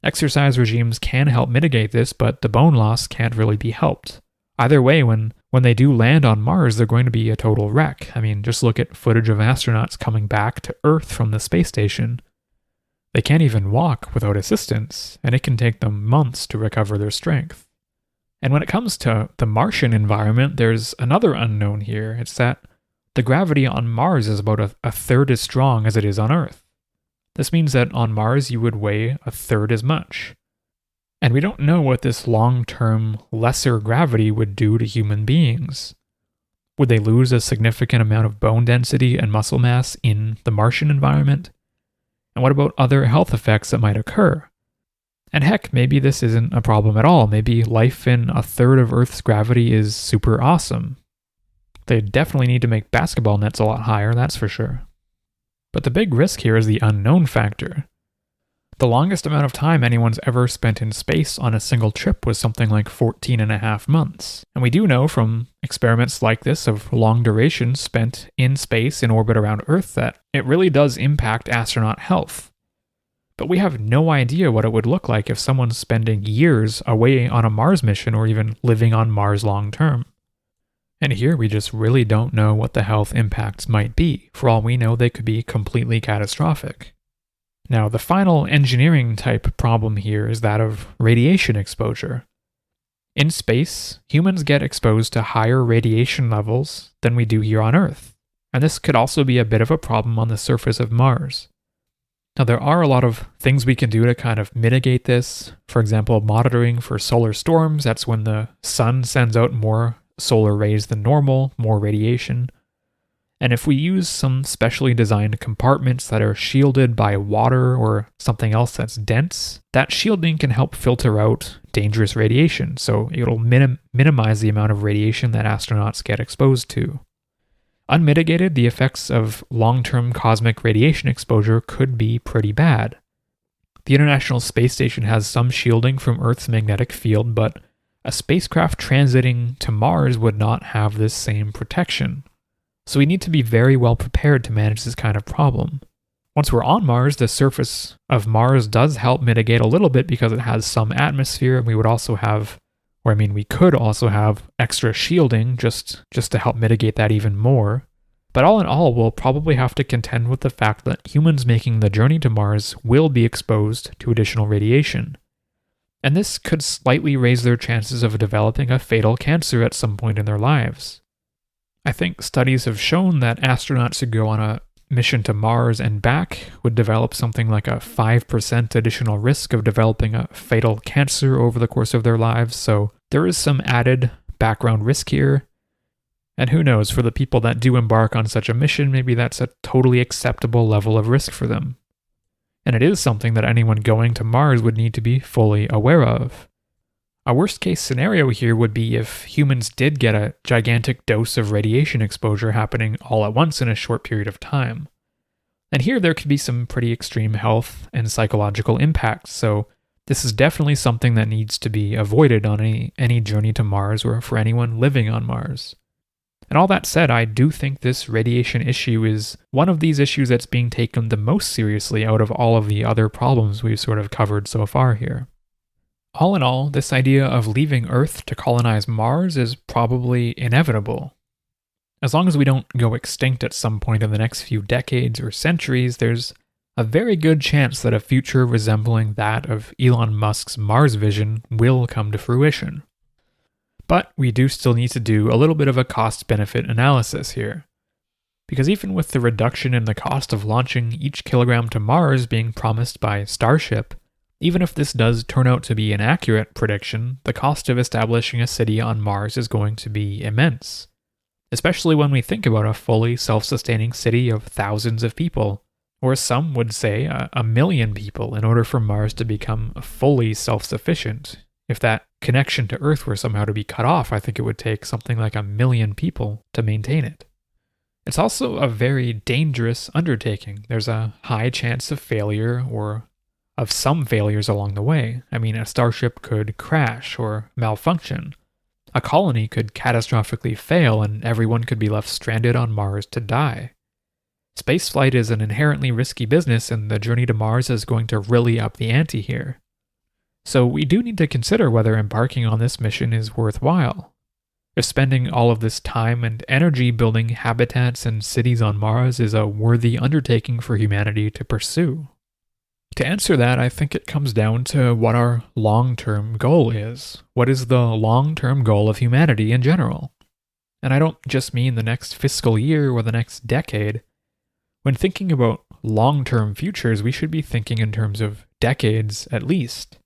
Exercise regimes can help mitigate this, but the bone loss can't really be helped. Either way, when they do land on Mars, they're going to be a total wreck. I mean, just look at footage of astronauts coming back to Earth from the space station. They can't even walk without assistance, and it can take them months to recover their strength. And when it comes to the Martian environment, there's another unknown here. It's that the gravity on Mars is about a third as strong as it is on Earth. This means that on Mars you would weigh a third as much. And we don't know what this long-term, lesser gravity would do to human beings. Would they lose a significant amount of bone density and muscle mass in the Martian environment? And what about other health effects that might occur? And heck, maybe this isn't a problem at all. Maybe life in a third of Earth's gravity is super awesome. They definitely need to make basketball nets a lot higher, that's for sure. But the big risk here is the unknown factor. The longest amount of time anyone's ever spent in space on a single trip was something like 14.5 months. And we do know from experiments like this of long durations spent in space in orbit around Earth that it really does impact astronaut health. But we have no idea what it would look like if someone's spending years away on a Mars mission or even living on Mars long term. And here we just really don't know what the health impacts might be. For all we know, they could be completely catastrophic. Now, the final engineering type problem here is that of radiation exposure. In space, humans get exposed to higher radiation levels than we do here on Earth, and this could also be a bit of a problem on the surface of Mars. Now, there are a lot of things we can do to kind of mitigate this. For example, monitoring for solar storms. That's when the sun sends out more solar rays than normal, more radiation. And if we use some specially designed compartments that are shielded by water or something else that's dense, that shielding can help filter out dangerous radiation. So it'll minimize the amount of radiation that astronauts get exposed to. Unmitigated, the effects of long-term cosmic radiation exposure could be pretty bad. The International Space Station has some shielding from Earth's magnetic field, but a spacecraft transiting to Mars would not have this same protection. So we need to be very well prepared to manage this kind of problem. Once we're on Mars, the surface of Mars does help mitigate a little bit because it has some atmosphere, and we could also have extra shielding just to help mitigate that even more. But all in all, we'll probably have to contend with the fact that humans making the journey to Mars will be exposed to additional radiation. And this could slightly raise their chances of developing a fatal cancer at some point in their lives. I think studies have shown that astronauts who go on a mission to Mars and back would develop something like a 5% additional risk of developing a fatal cancer over the course of their lives, so there is some added background risk here. And who knows, for the people that do embark on such a mission, maybe that's a totally acceptable level of risk for them. And it is something that anyone going to Mars would need to be fully aware of. A worst case scenario here would be if humans did get a gigantic dose of radiation exposure happening all at once in a short period of time. And here there could be some pretty extreme health and psychological impacts, so this is definitely something that needs to be avoided on any journey to Mars or for anyone living on Mars. And all that said, I do think this radiation issue is one of these issues that's being taken the most seriously out of all of the other problems we've sort of covered so far here. All in all, this idea of leaving Earth to colonize Mars is probably inevitable. As long as we don't go extinct at some point in the next few decades or centuries, there's a very good chance that a future resembling that of Elon Musk's Mars vision will come to fruition. But we do still need to do a little bit of a cost-benefit analysis here. Because even with the reduction in the cost of launching each kilogram to Mars being promised by Starship, even if this does turn out to be an accurate prediction, the cost of establishing a city on Mars is going to be immense. Especially when we think about a fully self-sustaining city of thousands of people, or some would say 1 million people in order for Mars to become fully self-sufficient. If that connection to Earth were somehow to be cut off, I think it would take something like 1 million people to maintain it. It's also a very dangerous undertaking. There's a high chance of failure or of some failures along the way. I mean, a Starship could crash or malfunction. A colony could catastrophically fail and everyone could be left stranded on Mars to die. Spaceflight is an inherently risky business and the journey to Mars is going to really up the ante here. So we do need to consider whether embarking on this mission is worthwhile. If spending all of this time and energy building habitats and cities on Mars is a worthy undertaking for humanity to pursue. To answer that, I think it comes down to what our long-term goal is. What is the long-term goal of humanity in general? And I don't just mean the next fiscal year or the next decade. When thinking about long-term futures, we should be thinking in terms of decades at least.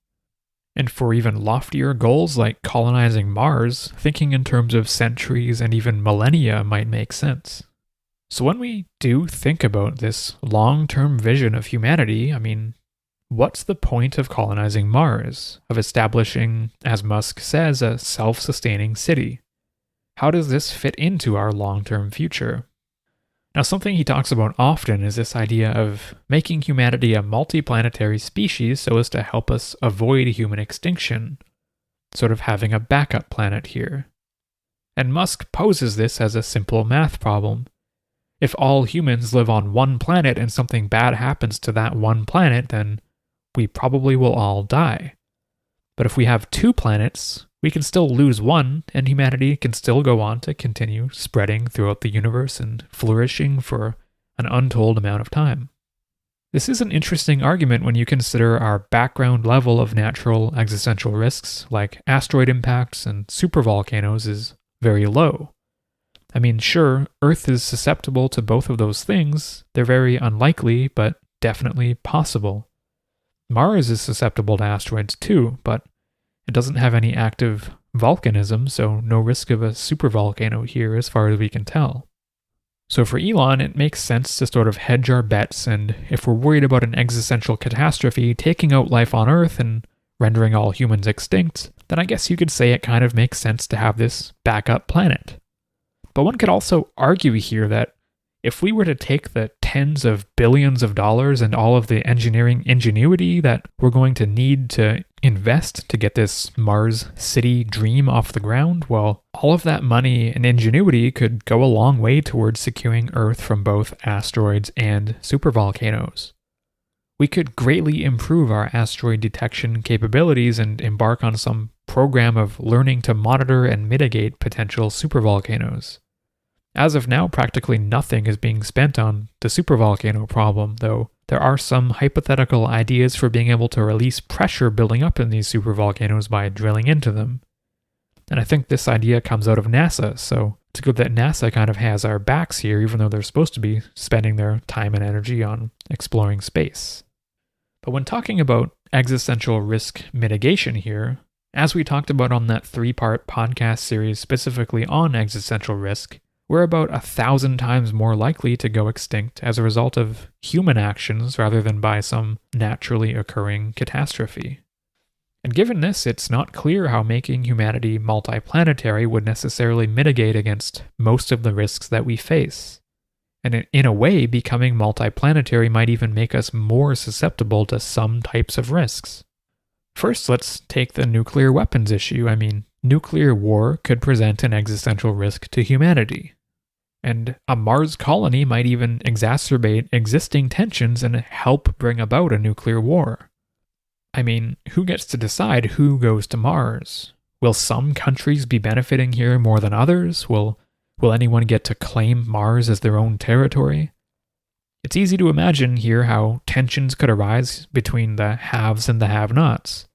And for even loftier goals like colonizing Mars, thinking in terms of centuries and even millennia might make sense. So when we do think about this long-term vision of humanity, I mean, what's the point of colonizing Mars, of establishing, as Musk says, a self-sustaining city? How does this fit into our long-term future? Now, something he talks about often is this idea of making humanity a multi-planetary species so as to help us avoid human extinction, sort of having a backup planet here. And Musk poses this as a simple math problem. If all humans live on one planet and something bad happens to that one planet, then we probably will all die. But if we have 2 planets, we can still lose one, and humanity can still go on to continue spreading throughout the universe and flourishing for an untold amount of time. This is an interesting argument when you consider our background level of natural existential risks, like asteroid impacts and supervolcanoes, is very low. I mean, sure, Earth is susceptible to both of those things. They're very unlikely, but definitely possible. Mars is susceptible to asteroids too, but it doesn't have any active volcanism, so no risk of a supervolcano here as far as we can tell. So for Elon, it makes sense to sort of hedge our bets, and if we're worried about an existential catastrophe taking out life on Earth and rendering all humans extinct, then I guess you could say it kind of makes sense to have this backup planet. But one could also argue here that if we were to take the tens of billions of dollars and all of the engineering ingenuity that we're going to need to invest to get this Mars city dream off the ground, well, all of that money and ingenuity could go a long way towards securing Earth from both asteroids and supervolcanoes. We could greatly improve our asteroid detection capabilities and embark on some program of learning to monitor and mitigate potential supervolcanoes. As of now, practically nothing is being spent on the supervolcano problem, though there are some hypothetical ideas for being able to release pressure building up in these supervolcanoes by drilling into them. And I think this idea comes out of NASA, so it's good that NASA kind of has our backs here, even though they're supposed to be spending their time and energy on exploring space. But when talking about existential risk mitigation here, as we talked about on that 3-part podcast series specifically on existential risk, we're about 1,000 times more likely to go extinct as a result of human actions rather than by some naturally occurring catastrophe. And given this, it's not clear how making humanity multi-planetary would necessarily mitigate against most of the risks that we face. And in a way, becoming multi-planetary might even make us more susceptible to some types of risks. First, let's take the nuclear weapons issue. Nuclear war could present an existential risk to humanity. And a Mars colony might even exacerbate existing tensions and help bring about a nuclear war. Who gets to decide who goes to Mars? Will some countries be benefiting here more than others? Will anyone get to claim Mars as their own territory? It's easy to imagine here how tensions could arise between the haves and the have-nots.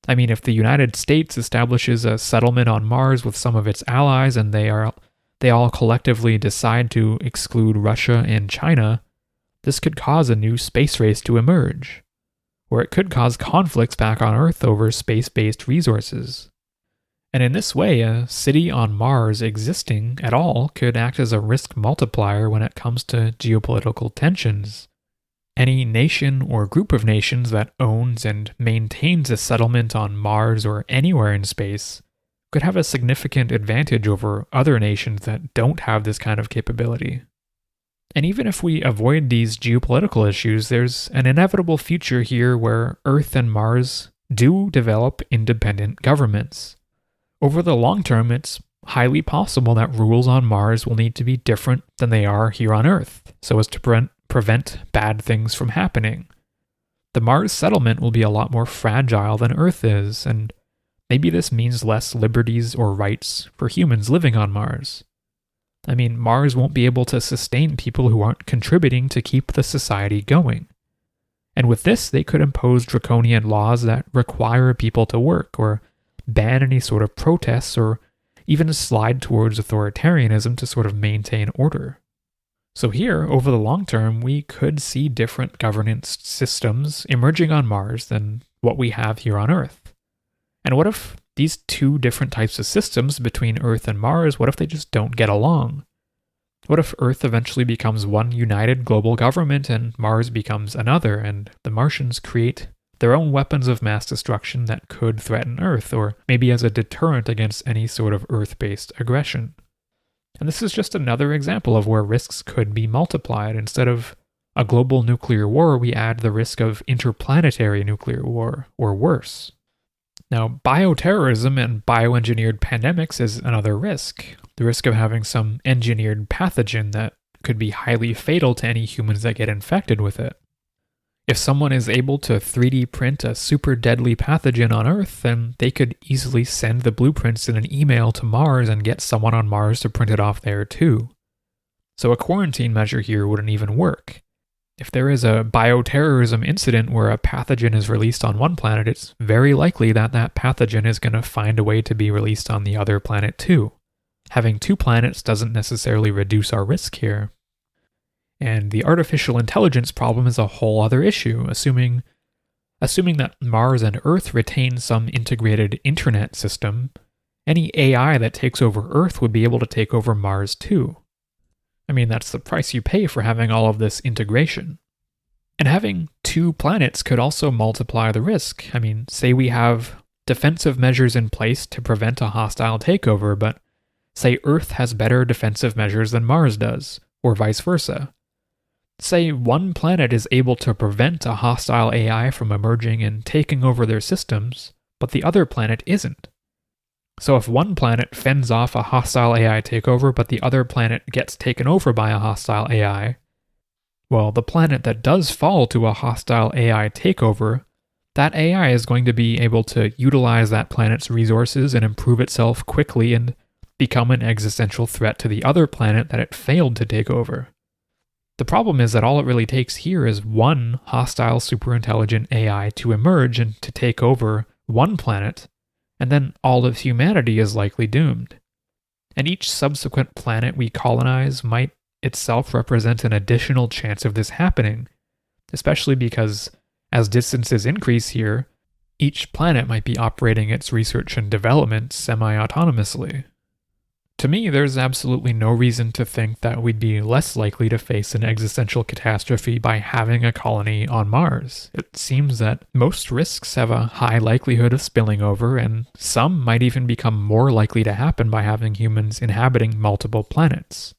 If the United States establishes a settlement on Mars with some of its allies and they all collectively decide to exclude Russia and China, this could cause a new space race to emerge, or it could cause conflicts back on Earth over space-based resources. And in this way, a city on Mars existing at all could act as a risk multiplier when it comes to geopolitical tensions. Any nation or group of nations that owns and maintains a settlement on Mars or anywhere in space could have a significant advantage over other nations that don't have this kind of capability. And even if we avoid these geopolitical issues, there's an inevitable future here where Earth and Mars do develop independent governments. Over the long term, it's highly possible that rules on Mars will need to be different than they are here on Earth, so as to prevent bad things from happening. The Mars settlement will be a lot more fragile than Earth is, and maybe this means less liberties or rights for humans living on Mars. Mars won't be able to sustain people who aren't contributing to keep the society going. And with this, they could impose draconian laws that require people to work, or ban any sort of protests, or even slide towards authoritarianism to sort of maintain order. So here, over the long term, we could see different governance systems emerging on Mars than what we have here on Earth. And what if these two different types of systems between Earth and Mars, what if they just don't get along? What if Earth eventually becomes one united global government and Mars becomes another, and the Martians create their own weapons of mass destruction that could threaten Earth, or maybe as a deterrent against any sort of Earth-based aggression? And this is just another example of where risks could be multiplied. Instead of a global nuclear war, we add the risk of interplanetary nuclear war, or worse. Now, bioterrorism and bioengineered pandemics is another risk. The risk of having some engineered pathogen that could be highly fatal to any humans that get infected with it. If someone is able to 3D print a super deadly pathogen on Earth, then they could easily send the blueprints in an email to Mars and get someone on Mars to print it off there too. So a quarantine measure here wouldn't even work. If there is a bioterrorism incident where a pathogen is released on one planet, it's very likely that that pathogen is going to find a way to be released on the other planet too. Having two planets doesn't necessarily reduce our risk here. And the artificial intelligence problem is a whole other issue, assuming that Mars and Earth retain some integrated internet system. Any AI that takes over Earth would be able to take over Mars too. I mean, that's the price you pay for having all of this integration. And having two planets could also multiply the risk. I mean, say we have defensive measures in place to prevent a hostile takeover, but say Earth has better defensive measures than Mars does, or vice versa. Say one planet is able to prevent a hostile AI from emerging and taking over their systems, but the other planet isn't. So if one planet fends off a hostile AI takeover, but the other planet gets taken over by a hostile AI, well, the planet that does fall to a hostile AI takeover, that AI is going to be able to utilize that planet's resources and improve itself quickly and become an existential threat to the other planet that it failed to take over. The problem is that all it really takes here is one hostile superintelligent AI to emerge and to take over one planet, and then all of humanity is likely doomed. And each subsequent planet we colonize might itself represent an additional chance of this happening, especially because as distances increase here, each planet might be operating its research and development semi-autonomously. To me, there's absolutely no reason to think that we'd be less likely to face an existential catastrophe by having a colony on Mars. It seems that most risks have a high likelihood of spilling over, and some might even become more likely to happen by having humans inhabiting multiple planets.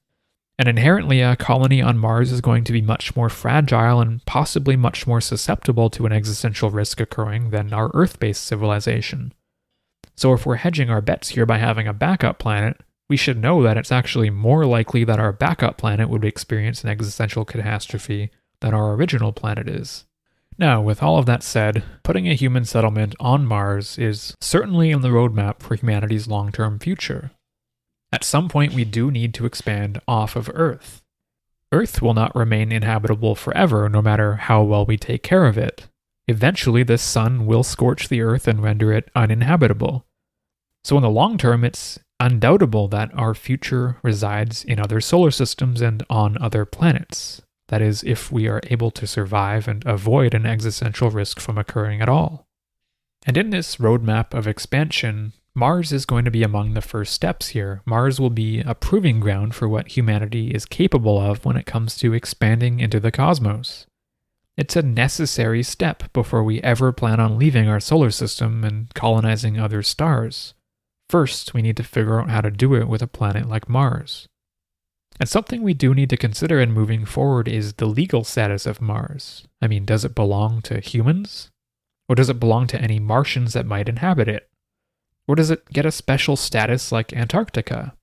And inherently, a colony on Mars is going to be much more fragile and possibly much more susceptible to an existential risk occurring than our Earth-based civilization. So if we're hedging our bets here by having a backup planet, we should know that it's actually more likely that our backup planet would experience an existential catastrophe than our original planet is. Now, with all of that said, putting a human settlement on Mars is certainly on the roadmap for humanity's long-term future. At some point, we do need to expand off of Earth. Earth will not remain inhabitable forever, no matter how well we take care of it. Eventually, the sun will scorch the Earth and render it uninhabitable. So in the long term, it's undoubtable that our future resides in other solar systems and on other planets. That is, if we are able to survive and avoid an existential risk from occurring at all. And in this roadmap of expansion, Mars is going to be among the first steps here. Mars will be a proving ground for what humanity is capable of when it comes to expanding into the cosmos. It's a necessary step before we ever plan on leaving our solar system and colonizing other stars. First, we need to figure out how to do it with a planet like Mars. And something we do need to consider in moving forward is the legal status of Mars. I mean, does it belong to humans? Or does it belong to any Martians that might inhabit it? Or does it get a special status like Antarctica?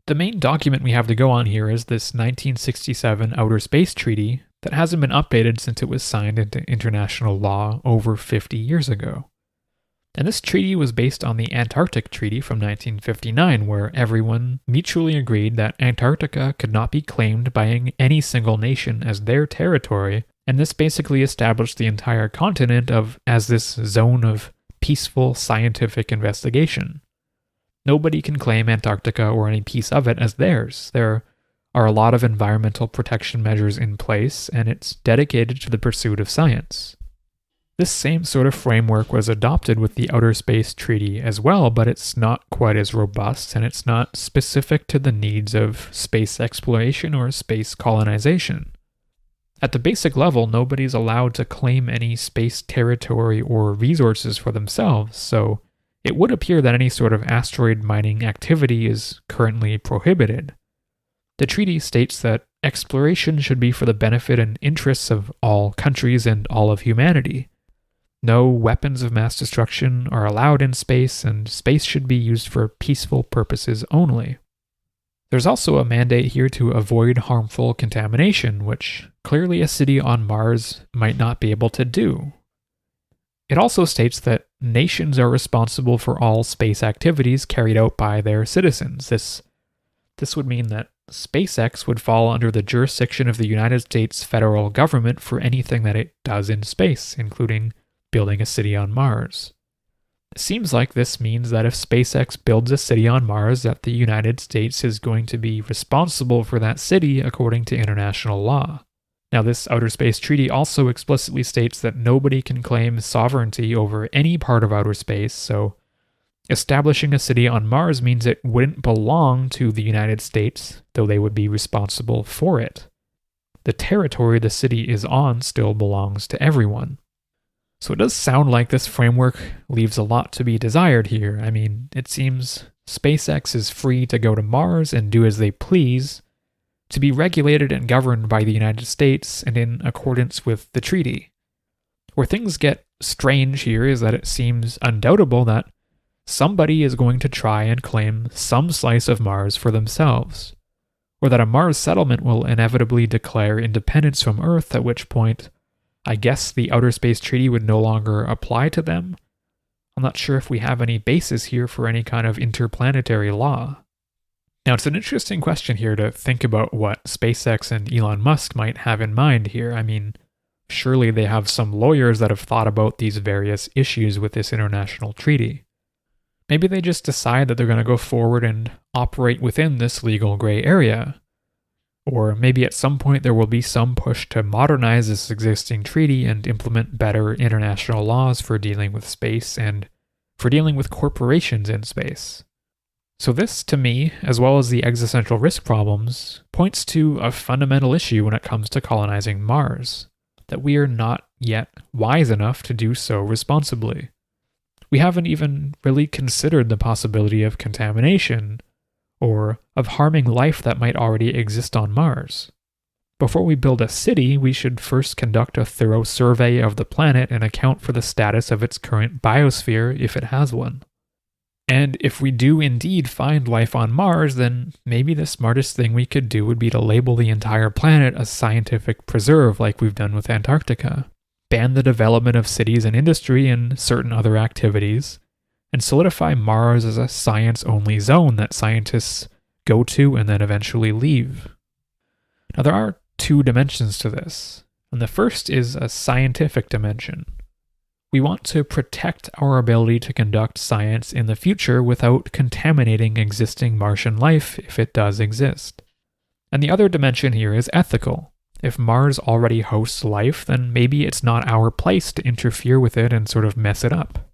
The main document we have to go on here is this 1967 Outer Space Treaty that hasn't been updated since it was signed into international law over 50 years ago. And this treaty was based on the Antarctic Treaty from 1959, where everyone mutually agreed that Antarctica could not be claimed by any single nation as their territory, and this basically established the entire continent as this zone of peaceful scientific investigation. Nobody can claim Antarctica or any piece of it as theirs. There are a lot of environmental protection measures in place, and it's dedicated to the pursuit of science. This same sort of framework was adopted with the Outer Space Treaty as well, but it's not quite as robust, and it's not specific to the needs of space exploration or space colonization. At the basic level, nobody's allowed to claim any space territory or resources for themselves, so it would appear that any sort of asteroid mining activity is currently prohibited. The treaty states that exploration should be for the benefit and interests of all countries and all of humanity. No weapons of mass destruction are allowed in space, and space should be used for peaceful purposes only. There's also a mandate here to avoid harmful contamination, which clearly a city on Mars might not be able to do. It also states that nations are responsible for all space activities carried out by their citizens. This would mean that SpaceX would fall under the jurisdiction of the United States federal government for anything that it does in space, including building a city on Mars. It seems like this means that if SpaceX builds a city on Mars, that the United States is going to be responsible for that city according to international law. Now, this outer space treaty also explicitly states that nobody can claim sovereignty over any part of outer space, so establishing a city on Mars means it wouldn't belong to the United States, though they would be responsible for it. The territory the city is on still belongs to everyone. So it does sound like this framework leaves a lot to be desired here. I mean, it seems SpaceX is free to go to Mars and do as they please, to be regulated and governed by the United States and in accordance with the treaty. Where things get strange here is that it seems undoubtable that somebody is going to try and claim some slice of Mars for themselves, or that a Mars settlement will inevitably declare independence from Earth, at which point I guess the Outer Space Treaty would no longer apply to them. I'm not sure if we have any basis here for any kind of interplanetary law. Now, it's an interesting question here to think about what SpaceX and Elon Musk might have in mind here. I mean, surely they have some lawyers that have thought about these various issues with this international treaty. Maybe they just decide that they're going to go forward and operate within this legal gray area. Or maybe at some point there will be some push to modernize this existing treaty and implement better international laws for dealing with space and for dealing with corporations in space. So this, to me, as well as the existential risk problems, points to a fundamental issue when it comes to colonizing Mars, that we are not yet wise enough to do so responsibly. We haven't even really considered the possibility of contamination, or of harming life that might already exist on Mars. Before we build a city, we should first conduct a thorough survey of the planet and account for the status of its current biosphere if it has one. And if we do indeed find life on Mars, then maybe the smartest thing we could do would be to label the entire planet a scientific preserve like we've done with Antarctica, ban the development of cities and industry and certain other activities, and solidify Mars as a science-only zone that scientists go to and then eventually leave. Now, there are two dimensions to this, and the first is a scientific dimension. We want to protect our ability to conduct science in the future without contaminating existing Martian life if it does exist. And the other dimension here is ethical. If Mars already hosts life, then maybe it's not our place to interfere with it and sort of mess it up.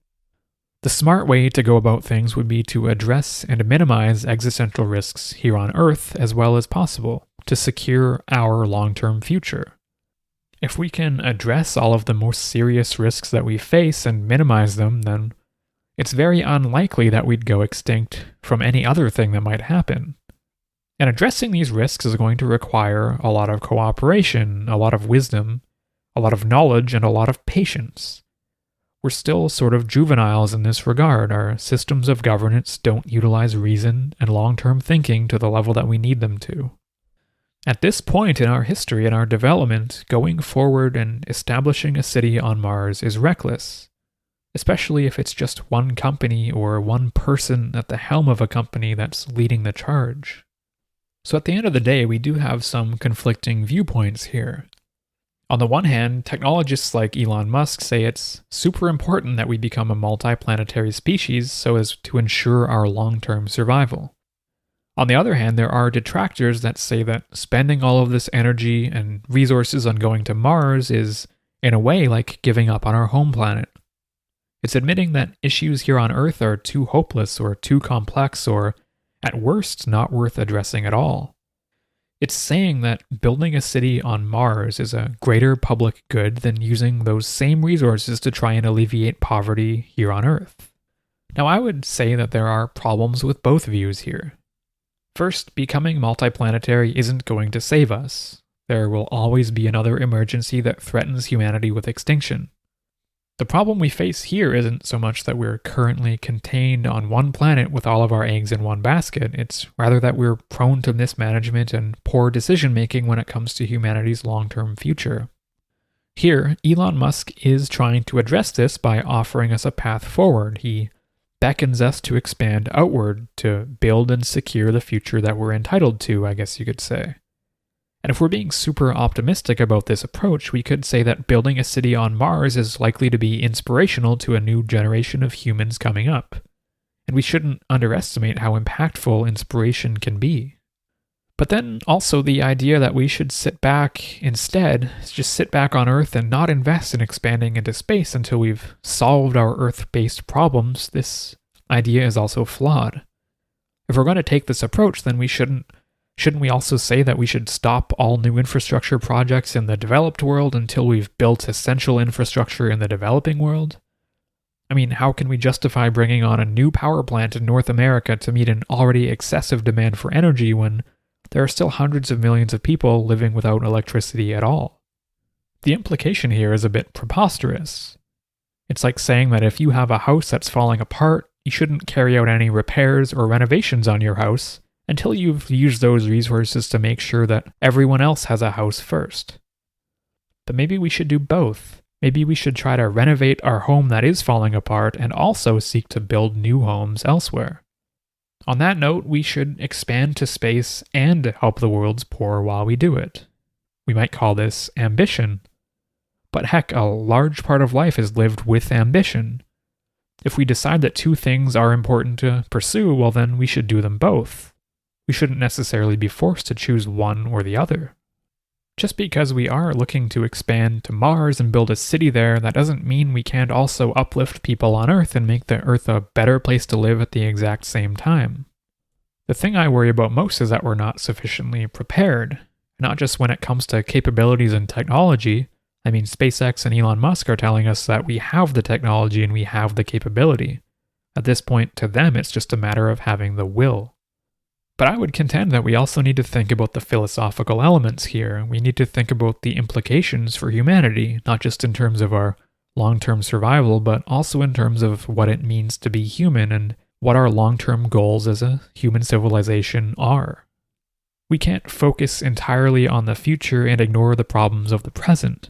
The smart way to go about things would be to address and minimize existential risks here on Earth as well as possible to secure our long-term future. If we can address all of the more serious risks that we face and minimize them, then it's very unlikely that we'd go extinct from any other thing that might happen. And addressing these risks is going to require a lot of cooperation, a lot of wisdom, a lot of knowledge, and a lot of patience. We're still sort of juveniles in this regard. Our systems of governance don't utilize reason and long-term thinking to the level that we need them to. At this point in our history and our development, going forward and establishing a city on Mars is reckless, especially if it's just one company or one person at the helm of a company that's leading the charge. So at the end of the day, we do have some conflicting viewpoints here. On the one hand, technologists like Elon Musk say it's super important that we become a multi-planetary species so as to ensure our long-term survival. On the other hand, there are detractors that say that spending all of this energy and resources on going to Mars is, in a way, like giving up on our home planet. It's admitting that issues here on Earth are too hopeless or too complex or, at worst, not worth addressing at all. It's saying that building a city on Mars is a greater public good than using those same resources to try and alleviate poverty here on Earth. Now, I would say that there are problems with both views here. First, becoming multiplanetary isn't going to save us. There will always be another emergency that threatens humanity with extinction. The problem we face here isn't so much that we're currently contained on one planet with all of our eggs in one basket, it's rather that we're prone to mismanagement and poor decision-making when it comes to humanity's long-term future. Here, Elon Musk is trying to address this by offering us a path forward. He beckons us to expand outward, to build and secure the future that we're entitled to, I guess you could say. And if we're being super optimistic about this approach, we could say that building a city on Mars is likely to be inspirational to a new generation of humans coming up. And we shouldn't underestimate how impactful inspiration can be. But then also the idea that we should sit back instead, just sit back on Earth and not invest in expanding into space until we've solved our Earth-based problems, this idea is also flawed. If we're going to take this approach, then shouldn't we also say that we should stop all new infrastructure projects in the developed world until we've built essential infrastructure in the developing world? I mean, how can we justify bringing on a new power plant in North America to meet an already excessive demand for energy when there are still hundreds of millions of people living without electricity at all? The implication here is a bit preposterous. It's like saying that if you have a house that's falling apart, you shouldn't carry out any repairs or renovations on your house until you've used those resources to make sure that everyone else has a house first. But maybe we should do both. Maybe we should try to renovate our home that is falling apart and also seek to build new homes elsewhere. On that note, we should expand to space and help the world's poor while we do it. We might call this ambition. But heck, a large part of life is lived with ambition. If we decide that two things are important to pursue, well then we should do them both. We shouldn't necessarily be forced to choose one or the other. Just because we are looking to expand to Mars and build a city there, that doesn't mean we can't also uplift people on Earth and make the Earth a better place to live at the exact same time. The thing I worry about most is that we're not sufficiently prepared, not just when it comes to capabilities and technology. I mean, SpaceX and Elon Musk are telling us that we have the technology and we have the capability. At this point, to them, it's just a matter of having the will. But I would contend that we also need to think about the philosophical elements here. We need to think about the implications for humanity, not just in terms of our long-term survival, but also in terms of what it means to be human and what our long-term goals as a human civilization are. We can't focus entirely on the future and ignore the problems of the present.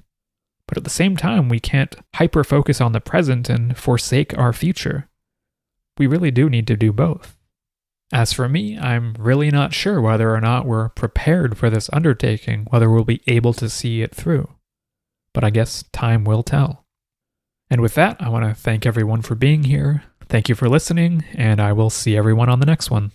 But at the same time, we can't hyper-focus on the present and forsake our future. We really do need to do both. As for me, I'm really not sure whether or not we're prepared for this undertaking, whether we'll be able to see it through. But I guess time will tell. And with that, I want to thank everyone for being here. Thank you for listening, and I will see everyone on the next one.